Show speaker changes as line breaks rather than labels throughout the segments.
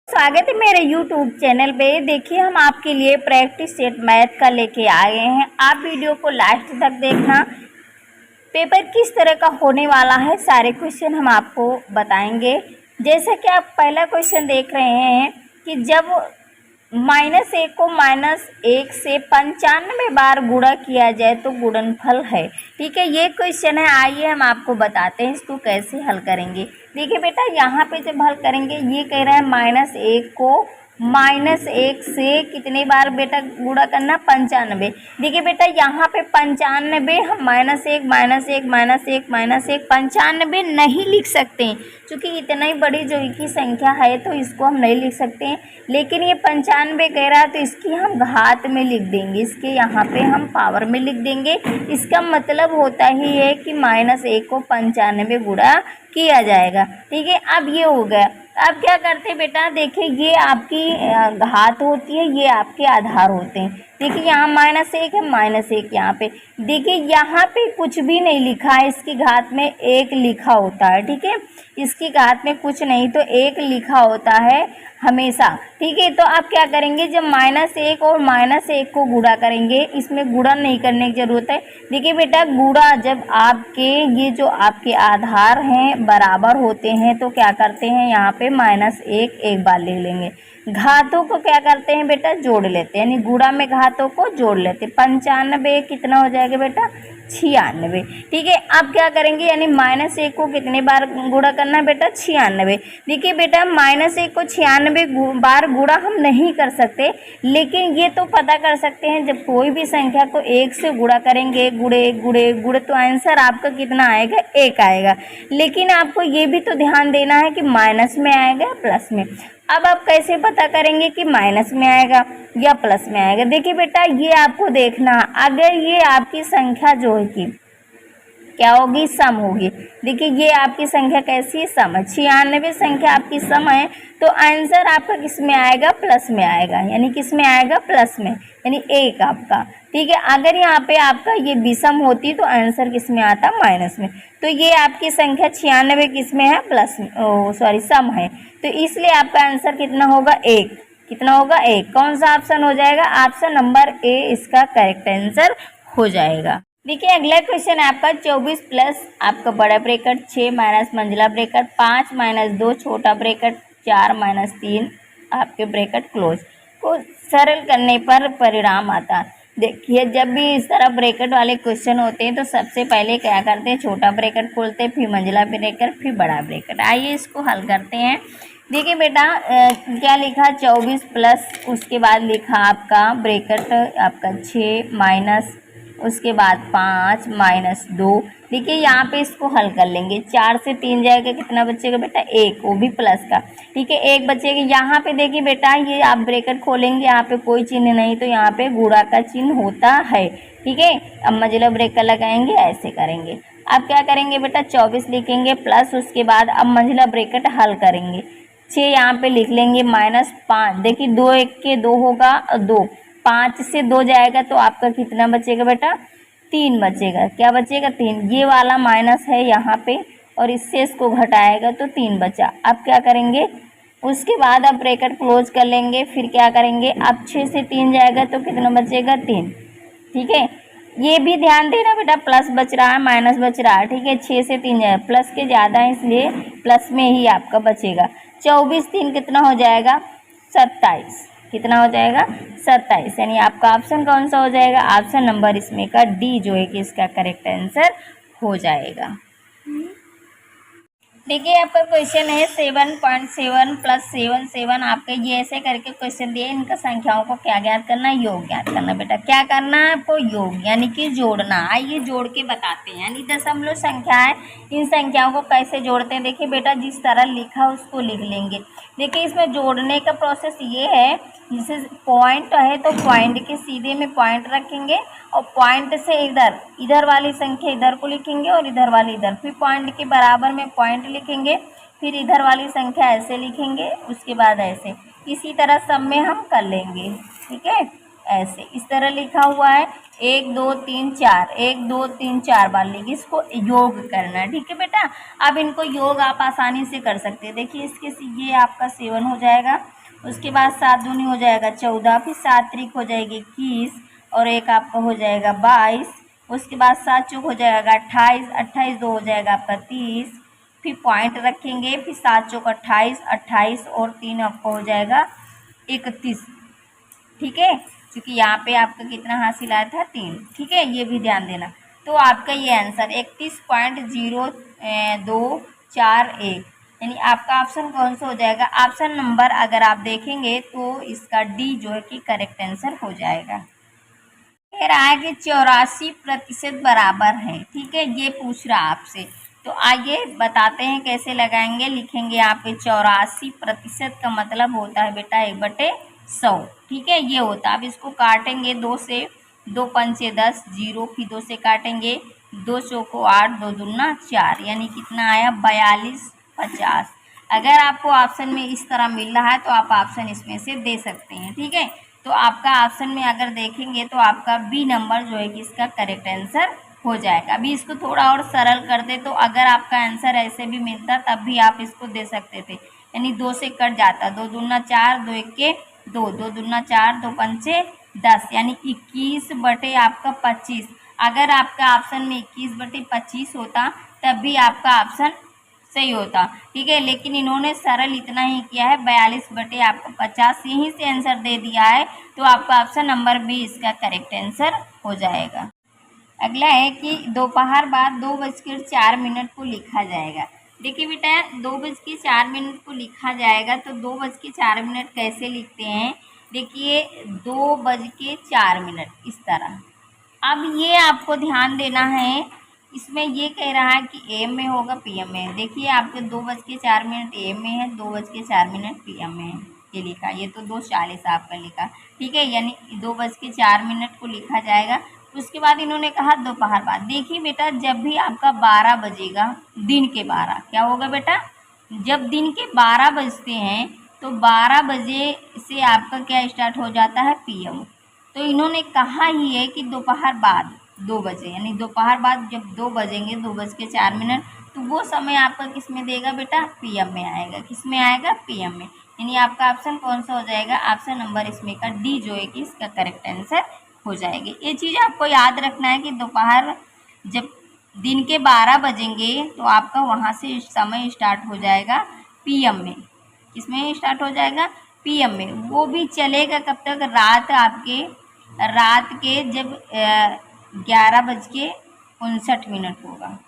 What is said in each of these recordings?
स्वागत है मेरे YouTube चैनल पे। देखिए हम आपके लिए प्रैक्टिस सेट मैथ का लेके आए हैं। आप वीडियो को लास्ट तक देखना। पेपर किस तरह का होने वाला है सारे क्वेश्चन हम आपको बताएंगे। जैसे कि आप पहला क्वेश्चन देख रहे हैं कि जब -1 को -1 से 95 बार गुणा किया जाए तो गुणनफल है। ठीक है, ये क्वेश्चन है। आइए हम आपको बताते हैं इसको कैसे हल करेंगे। देखिए बेटा, यहाँ पे जब हल करेंगे ये कह रहा है -1 को -1 से कितने बार बेटा गुणा करना, 95। देखिए बेटा, यहाँ पे 95 हम -1 -1 -1 -1 95 नहीं लिख सकते हैं, क्योंकि इतना ही बड़ी जो की संख्या है तो इसको हम नहीं लिख सकते हैं। लेकिन ये 95 कह रहा है तो इसकी हम घात में लिख देंगे, इसके यहाँ पे हम पावर में लिख देंगे। इसका मतलब होता ही है कि -1 को 95 गुणा किया जाएगा। ठीक है, अब ये हो गया। अब क्या करते हैं बेटा, देखिए ये आपकी घात होती है, ये आपके आधार होते हैं। देखिए यहाँ -1 है, -1 यहाँ पे। देखिए यहाँ पे कुछ भी नहीं लिखा है, इसकी घात में 1 लिखा होता है। ठीक है, इसकी घात में कुछ नहीं तो 1 लिखा होता है हमेशा। ठीक है, तो आप क्या करेंगे, जब -1 और -1 को गुणा करेंगे, इसमें गुणा नहीं करने की ज़रूरत है। देखिए बेटा, गुणा जब आपके ये जो आपके आधार हैं बराबर होते हैं तो क्या करते हैं, यहाँ पे -1 एक बार ले लेंगे। घातों को क्या करते हैं बेटा, जोड़ लेते हैं, यानी गुणा में घातों को जोड़ लेते हैं। 95 कितना हो जाएगा बेटा, 96। ठीक है, अब क्या करेंगे, यानी -1 को कितने बार गुणा करना है बेटा, 96। देखिए बेटा, -1 को 96 बार गुणा हम नहीं कर सकते, लेकिन ये तो पता कर सकते हैं जब कोई भी संख्या को 1 से गुणा करेंगे, गुणे तो आंसर आपका कितना आएगा, 1 आएगा। लेकिन आपको ये भी तो ध्यान देना है कि माइनस में आएगा प्लस में। अब आप कैसे पता करेंगे कि माइनस में आएगा या प्लस में आएगा। देखिए बेटा, ये आपको देखना, अगर ये आपकी संख्या जो है कि क्या होगी, सम होगी। देखिए ये आपकी संख्या कैसी है, सम है। 96 संख्या आपकी सम है तो आंसर आपका किस में आएगा, प्लस में आएगा। यानी किस में आएगा, प्लस में, यानी 1 आपका। ठीक है, अगर यहाँ पे आपका ये विषम होती तो आंसर किस में आता, माइनस में। तो ये आपकी संख्या 96 किस में है, प्लस में, सॉरी सम है। तो इसलिए आपका आंसर कितना होगा, 1। कितना होगा, 1। कौन सा ऑप्शन हो जाएगा, ऑप्शन नंबर ए इसका करेक्ट आंसर हो जाएगा। देखिए अगला क्वेश्चन है आपका 24 प्लस आपका बड़ा ब्रैकेट 6 माइनस मंझला ब्रैकेट 5 -2 छोटा ब्रैकेट 4 -3 आपके ब्रैकेट क्लोज को सरल करने पर परिणाम आता। देखिए जब भी इस तरह ब्रैकेट वाले क्वेश्चन होते हैं तो सबसे पहले क्या करते हैं, छोटा ब्रैकेट खोलते हैं, फिर मंझला ब्रैकेट, फिर बड़ा ब्रैकेट। आइए इसको हल करते हैं। देखिए बेटा, क्या लिखा, 24 प्लस, उसके बाद लिखा आपका ब्रैकेट आपका 6 माइनस, उसके बाद 5 -2। देखिए यहाँ पे इसको हल कर लेंगे। 4 से 3 जाएगा, कितना बचेगा बेटा, 1, वो भी प्लस का। ठीक है, 1 बचेगा। यहाँ पे देखिए बेटा, ये आप ब्रैकेट खोलेंगे, यहाँ पे कोई चिन्ह नहीं तो यहाँ पे गुणा का चिन्ह होता है। ठीक है, अब मंझला ब्रैकेट लगाएंगे, ऐसे करेंगे। अब क्या करेंगे बेटा, 24 लिखेंगे प्लस, उसके बाद अब मंझला ब्रैकेट हल करेंगे। 6 यहाँ पे लिख लेंगे -5। देखिए 2 1 के 2 होगा, 2 5 से 2 जाएगा तो आपका कितना बचेगा बेटा, 3 बचेगा। क्या बचेगा, 3। ये वाला माइनस है यहाँ पे और इससे इसको घटाएगा तो 3 बचा। अब क्या करेंगे, उसके बाद अब ब्रैकेट क्लोज कर लेंगे। फिर क्या करेंगे, अब 6 से 3 जाएगा तो कितना बचेगा, 3। ठीक है, ये भी ध्यान देना बेटा, प्लस बच रहा है माइनस बच रहा है। ठीक है, 6 से 3 जाएगा, प्लस के ज़्यादा है इसलिए प्लस में ही आपका बचेगा। 24 3 कितना हो जाएगा, 27। कितना हो जाएगा, 27। यानी आपका ऑप्शन कौन सा हो जाएगा, ऑप्शन नंबर इसमें का डी जो है कि इसका करेक्ट आंसर हो जाएगा। देखिए आपका क्वेश्चन है 7.7 + 7 7 आपके ये ऐसे करके क्वेश्चन दिए। इनका संख्याओं को क्या ज्ञात करना है, योग ज्ञात करना। बेटा क्या करना है आपको, योग, यानी कि जोड़ना। आइए जोड़ के बताते हैं। यानी दशमलव संख्या है, इन संख्याओं को कैसे जोड़ते हैं। देखिए बेटा, जिस तरह लिखा उसको लिख लेंगे। देखिए इसमें जोड़ने का प्रोसेस ये है, जैसे पॉइंट है तो पॉइंट के सीधे में पॉइंट रखेंगे और पॉइंट से इधर वाली संख्या इधर को लिखेंगे और इधर वाली इधर, फिर पॉइंट के बराबर में पॉइंट लिखेंगे, फिर इधर वाली संख्या ऐसे लिखेंगे, उसके बाद ऐसे। इसी तरह सब में हम कर लेंगे। ठीक है, ऐसे इस तरह लिखा हुआ है 1 2 3 4, 1 2 3 4 बार लिखिए। इसको योग करना है। ठीक है बेटा, अब इनको योग आप आसानी से कर सकते हैं। देखिए इसके ये आपका 7 हो जाएगा उसके बाद 7 दूनी हो जाएगा 14, फिर 7 त्रिक हो जाएगी 21 और एक आपका हो जाएगा 22। उसके बाद 7 चौक हो जाएगा 28, 28 दो हो जाएगा आपका 30, फिर पॉइंट रखेंगे, फिर 7 चौक 28, 28 और 3 आपका हो जाएगा 31। ठीक है, क्योंकि यहाँ पे आपका कितना हासिल आया था 3। ठीक है, ये भी ध्यान देना। तो आपका ये आंसर 31.0241 यानी आपका ऑप्शन कौन सा हो जाएगा? ऑप्शन नंबर अगर आप देखेंगे तो इसका डी जो है कि करेक्ट आंसर हो जाएगा। कह रहा है कि 84% बराबर है। ठीक है, ये पूछ रहा आपसे, तो आइए बताते हैं कैसे लगाएंगे। लिखेंगे यहाँ पे 84% का मतलब होता है बेटा 1/100। ठीक है, ये होता है। अब इसको काटेंगे 2 से, 2 पंचे 10, 0, फिर 2 से काटेंगे, 2 चौको 8, 2 दूना 4, यानी कितना आया 4250। अगर आपको ऑप्शन में इस तरह मिल रहा है तो आप ऑप्शन इसमें से दे सकते हैं। ठीक है, तो आपका ऑप्शन में अगर देखेंगे तो आपका बी नंबर जो है कि इसका करेक्ट आंसर हो जाएगा। अभी इसको थोड़ा और सरल कर दे तो अगर आपका आंसर ऐसे भी मिलता तब भी आप इसको दे सकते थे, यानी 2 से कट जाता, 2 दूना 4, 2 एके 2, 2 दूना 4, 2 पंचे 10, यानी 21/25। अगर आपका ऑप्शन में 21/25 होता तब भी आपका ऑप्शन सही होता। ठीक है, लेकिन इन्होंने सरल इतना ही किया है 42/50, यहीं से आंसर दे दिया है, तो आपका ऑप्शन नंबर बी इसका करेक्ट आंसर हो जाएगा। अगला है कि दोपहर बाद 2:04 को लिखा जाएगा। देखिए बेटा 2:04 को लिखा जाएगा, तो 2:04 कैसे लिखते हैं? देखिए 2:04 इस तरह। अब ये आपको ध्यान देना है, इसमें ये कह रहा है कि एम में होगा पीएम में। देखिए आपके 2:04 एम में है, 2:04 पीएम में है, ये लिखा। ये तो 2:40 आपका लिखा। ठीक है, यानी 2:04 को लिखा जाएगा। उसके बाद इन्होंने कहा दोपहर बाद। देखिए बेटा जब भी आपका 12 बजेगा, दिन के 12 क्या होगा बेटा? जब दिन के 12 बजते हैं तो 12 बजे से आपका क्या स्टार्ट हो जाता है? पीएम। तो इन्होंने कहा ही है कि दोपहर बाद 2 बजे, यानी दोपहर बाद जब 2 बजेंगे 2:04, तो वो समय आपका किस में देगा बेटा? पीएम में आएगा। किस में आएगा? पीएम में। यानी आपका ऑप्शन कौन सा हो जाएगा? ऑप्शन नंबर इसमें का डी जो है कि इसका करेक्ट आंसर हो जाएगी। ये चीज़ आपको याद रखना है कि दोपहर जब दिन के 12 बजेंगे तो आपका वहाँ से समय स्टार्ट हो जाएगा पीएम में। किसमें स्टार्ट हो जाएगा? पीएम में। वो भी चलेगा कब तक? रात के जब 11:59 होगा,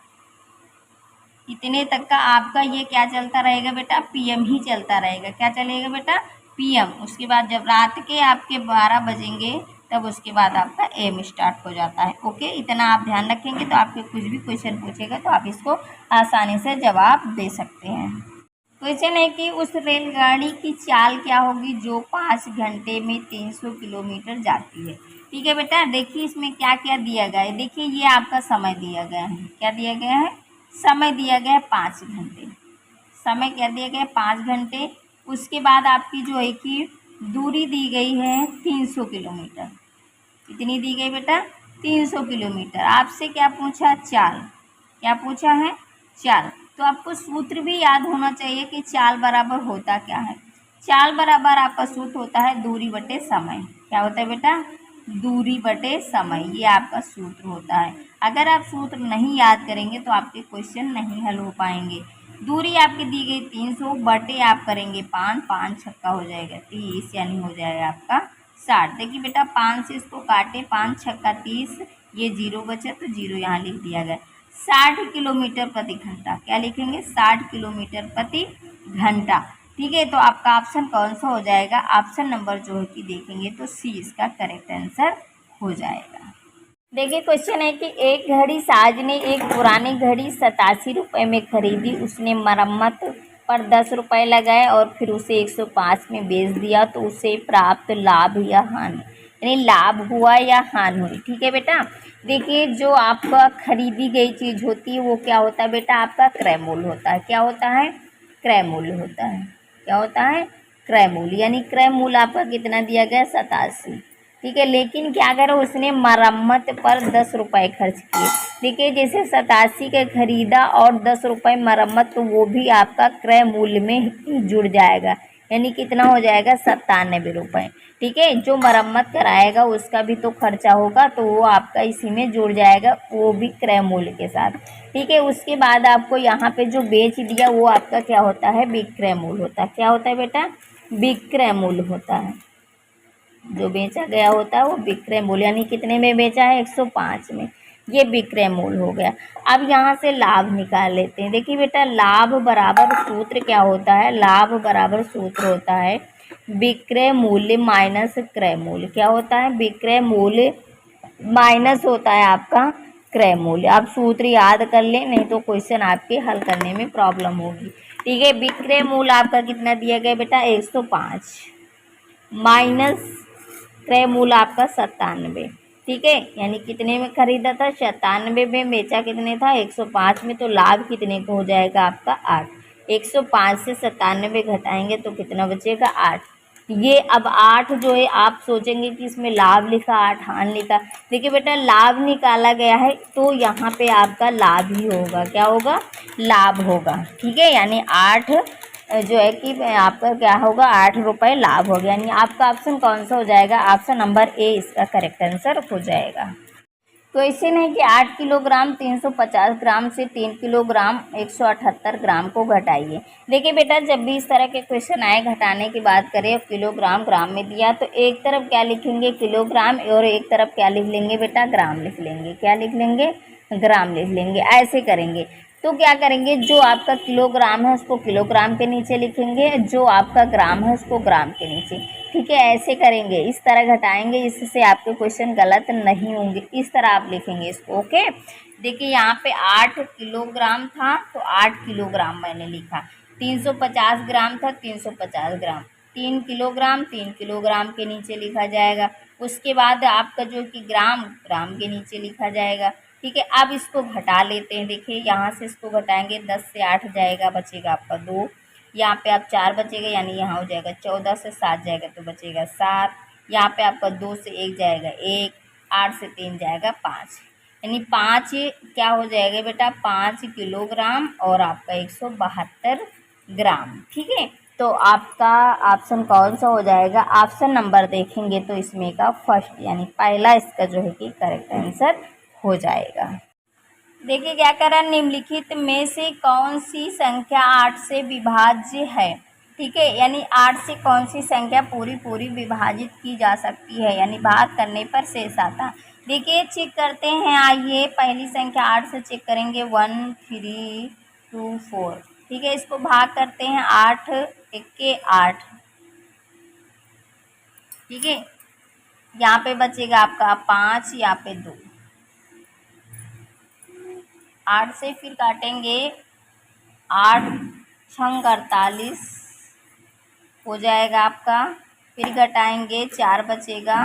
इतने तक का आपका ये क्या चलता रहेगा बेटा? पीएम ही चलता रहेगा। क्या चलेगा बेटा? पीएम। उसके बाद जब रात के आपके 12 बजेंगे तब उसके बाद आपका एम स्टार्ट हो जाता है। ओके, इतना आप ध्यान रखेंगे तो आपके कुछ भी क्वेश्चन पूछेगा तो आप इसको आसानी से जवाब दे सकते हैं। क्वेश्चन है कि उस रेलगाड़ी की चाल क्या होगी जो 5 घंटे में 300 किलोमीटर जाती है। ठीक है बेटा, देखिए इसमें क्या क्या दिया गया है। देखिए ये आपका समय दिया गया है। क्या दिया गया है? समय दिया गया है 5 घंटे। समय क्या दिया गया है? 5 घंटे। उसके बाद आपकी जो है कि दूरी दी गई है 300 किलोमीटर। कितनी दी गई बेटा? 300 किलोमीटर। आपसे क्या पूछा? चाल। क्या पूछा है? चाल। तो आपको सूत्र भी याद होना चाहिए कि चाल बराबर होता क्या है। चाल बराबर आपका सूत्र होता है दूरी बटे समय। क्या होता है बेटा? दूरी बटे समय, ये आपका सूत्र होता है। अगर आप सूत्र नहीं याद करेंगे तो आपके क्वेश्चन नहीं हल हो पाएंगे। दूरी आपकी दी गई 300 बटे आप करेंगे 5, 5 छक्का हो जाएगा 30, यानी हो जाएगा आपका 60। देखिए बेटा 5 से इसको काटे, 5 छक्का 30, ये 0 बचा तो 0 यहाँ लिख दिया गया। 60 किलोमीटर प्रति घंटा। क्या लिखेंगे? 60 किलोमीटर प्रति घंटा। ठीक है, तो आपका ऑप्शन कौन सा हो जाएगा? ऑप्शन नंबर जो है कि देखेंगे तो सी इसका करेक्ट आंसर हो जाएगा। देखिए क्वेश्चन है कि एक घड़ी साज ने एक पुरानी घड़ी 87 रुपये में खरीदी। उसने मरम्मत पर 10 रुपये लगाए और फिर उसे 105 में बेच दिया, तो उसे प्राप्त लाभ या हानि, यानी लाभ हुआ या हानि हुई। ठीक है बेटा, देखिए जो आपका खरीदी गई चीज़ होती है वो क्या होता है बेटा? आपका क्रय मूल्य होता है। क्या होता है? क्रय मूल्य होता है। क्या होता है? क्रय मूल्य। यानी क्रय मूल्य आपका कितना दिया गया? 87। ठीक है, लेकिन क्या करो उसने मरम्मत पर 10 रुपये खर्च किए। देखिए जैसे 87 का खरीदा और 10 रुपये मरम्मत, तो वो भी आपका क्रय मूल्य में ही जुड़ जाएगा। यानी कितना हो जाएगा 97 रुपये। ठीक है, जो मरम्मत कराएगा उसका भी तो खर्चा होगा, तो वो आपका इसी में जुड़ जाएगा, वो भी क्रय मूल्य के साथ। ठीक है, उसके बाद आपको यहाँ पे जो बेच दिया वो आपका क्या होता है, विक्रय मूल्य होता है। क्या होता है बेटा, विक्रय मूल्य होता है। जो बेचा गया होता है वो विक्रय मूल्य, यानी कितने में बेचा है, 105 में, ये विक्रय मूल्य हो गया। अब यहाँ से लाभ निकाल लेते हैं। देखिए बेटा, लाभ बराबर सूत्र क्या होता है, लाभ बराबर सूत्र होता है विक्रय मूल्य माइनस क्रय मूल्य। क्या होता है, विक्रय मूल्य माइनस होता है आपका क्रय मूल्य। आप सूत्र याद कर लें, नहीं तो क्वेश्चन आपके हल करने में प्रॉब्लम होगी। ठीक है, विक्रय मूल्य आपका कितना दिया गया बेटा, 105 माइनस क्रय मूल्य आपका 97। ठीक है, यानी कितने में खरीदा था, 97 में, बेचा कितने था, 105 में, तो लाभ कितने को हो जाएगा आपका 8। 105 से 97 घटाएंगे तो कितना बचेगा, 8। ये अब 8 जो है, आप सोचेंगे कि इसमें लाभ लिखा, 8 हान लिखा। देखिए बेटा, लाभ निकाला गया है तो यहाँ पे आपका लाभ ही होगा। क्या होगा, लाभ होगा। ठीक है, यानी 8 जो है कि आपका क्या होगा, 8 रुपये लाभ हो गया। यानी आपका ऑप्शन कौन सा हो जाएगा, ऑप्शन नंबर ए इसका करेक्ट आंसर हो जाएगा। क्वेश्चन है कि 8 किलोग्राम 350 ग्राम से 3 किलोग्राम 178 ग्राम को घटाइए। देखिए बेटा, जब भी इस तरह के क्वेश्चन आए, घटाने की बात करें, किलोग्राम ग्राम में दिया तो एक तरफ क्या लिखेंगे, किलोग्राम, और एक तरफ क्या लिख लेंगे बेटा, ग्राम लिख लेंगे। क्या लिख लेंगे, ग्राम लिख लेंगे। ऐसे करेंगे तो क्या करेंगे, जो आपका किलोग्राम है उसको किलोग्राम के नीचे लिखेंगे, जो आपका ग्राम है उसको ग्राम के नीचे। ठीक है, ऐसे करेंगे, इस तरह घटाएंगे, इससे आपके क्वेश्चन गलत नहीं होंगे। इस तरह आप लिखेंगे इसको। ओके, देखिए यहाँ पे 8 किलोग्राम था तो 8 किलोग्राम मैंने लिखा, 350 ग्राम था 350 ग्राम, 3 किलोग्राम 3 किलोग्राम के नीचे लिखा जाएगा। उसके बाद आपका जो कि ग्राम, ग्राम के नीचे लिखा जाएगा। ठीक है, अब इसको घटा लेते हैं। देखिए यहाँ से इसको घटाएंगे, 10 से 8 जाएगा, बचेगा आपका 2। यहाँ पे आप 4 बचेगा, यानी यहाँ हो जाएगा 14 से 7 जाएगा तो बचेगा 7। यहाँ पे आपका 2 से 1 जाएगा 1, 8 से 3 जाएगा 5, यानी 5 क्या हो जाएगा बेटा, 5 किलोग्राम और आपका 172 ग्राम। ठीक है, तो आपका ऑप्शन कौन सा हो जाएगा, ऑप्शन नंबर देखेंगे तो इसमें का फर्स्ट, यानी पहला इसका जो है कि करेक्ट आंसर हो जाएगा। देखिए क्या कह रहा है, निम्नलिखित में से कौन सी संख्या 8 से विभाज्य है। ठीक है, यानी 8 से कौन सी संख्या पूरी विभाजित की जा सकती है, यानी भाग करने पर शेष आता। देखिए चेक करते हैं, आइए पहली संख्या 8 से चेक करेंगे, 1 3 2 4। ठीक है, इसको भाग करते हैं, 8 1 8। ठीक है, यहाँ पे बचेगा आपका 5, यहाँ पे 2। 8 से फिर काटेंगे, 8 छंग 48 हो जाएगा आपका, फिर घटाएंगे 4 बचेगा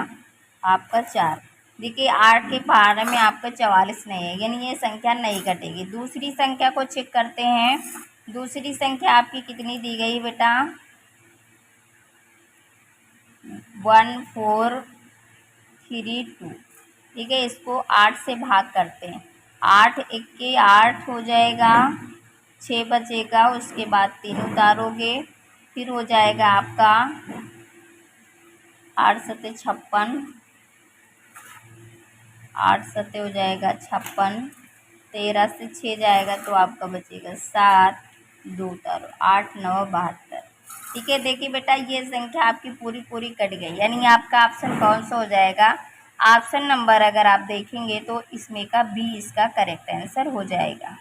आपका 4। देखिए 8 के पहाड़े में आपका 44 नहीं है, यानी ये संख्या नहीं घटेगी। दूसरी संख्या को चेक करते हैं, दूसरी संख्या आपकी कितनी दी गई बेटा, 1 4 3 2। ठीक है, इसको 8 से भाग करते हैं, 8 1 8 हो जाएगा, 6 बचेगा, उसके बाद 3 उतारोगे, फिर हो जाएगा आपका 8 7 56, 8 7 हो जाएगा 56, 13 से 6 जाएगा तो आपका बचेगा 7, 2 उतारो, 8 9 72। ठीक है, देखिए बेटा ये संख्या आपकी पूरी कट गई, यानी आपका ऑप्शन कौन सा हो जाएगा, ऑप्शन नंबर अगर आप देखेंगे तो इसमें का बी इसका करेक्ट आंसर हो जाएगा।